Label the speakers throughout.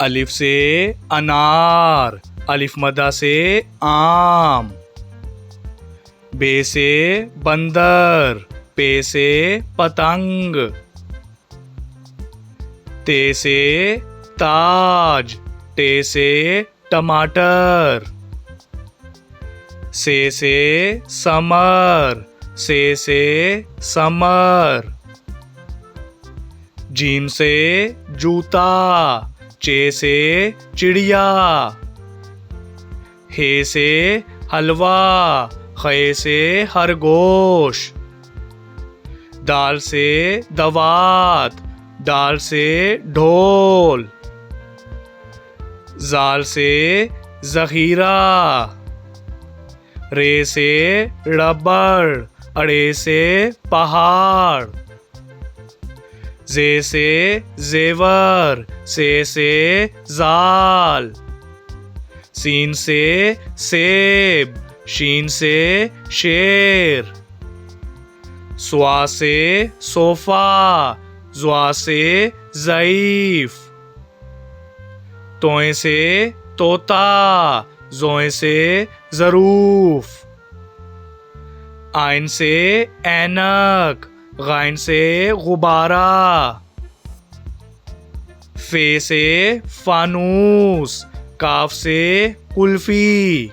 Speaker 1: अलिफ से अनार, अलिफ मदा से आम। बे से बंदर, पे से पतंग। ते से ताज, टे से टमाटर। से समर, से समर। जीम से जूता, चे से चिड़िया। हे से हलवा, खे से खरगोश। दाल से दवात, दाल से ढोल। जाल से जखीरा। रे से रबड़, अड़े से पहाड़। जे से जेवर, से जाल। सीन से सेब, शीन से शेर। स्वा से सोफा, ज़्वा से ज़ईफ। तोए से तोता, ज़ोए से ज़रूफ। आइन से ऐनक, गाइन से गुब्बारा। फे से फानूस, काफ से कुल्फी।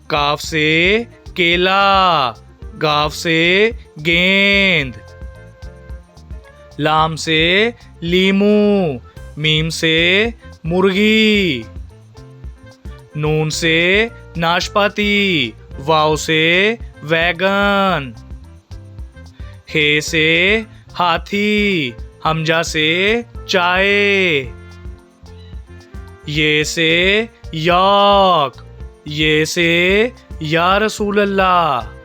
Speaker 1: काफ से केला, गाफ से गेंद। लाम से लीमू, मीम से मुर्गी। नून से नाशपाती, वाव से वैगन। हे से हाथी, हमजा से चाय। ये से याक, ये से या रसूल अल्लाह।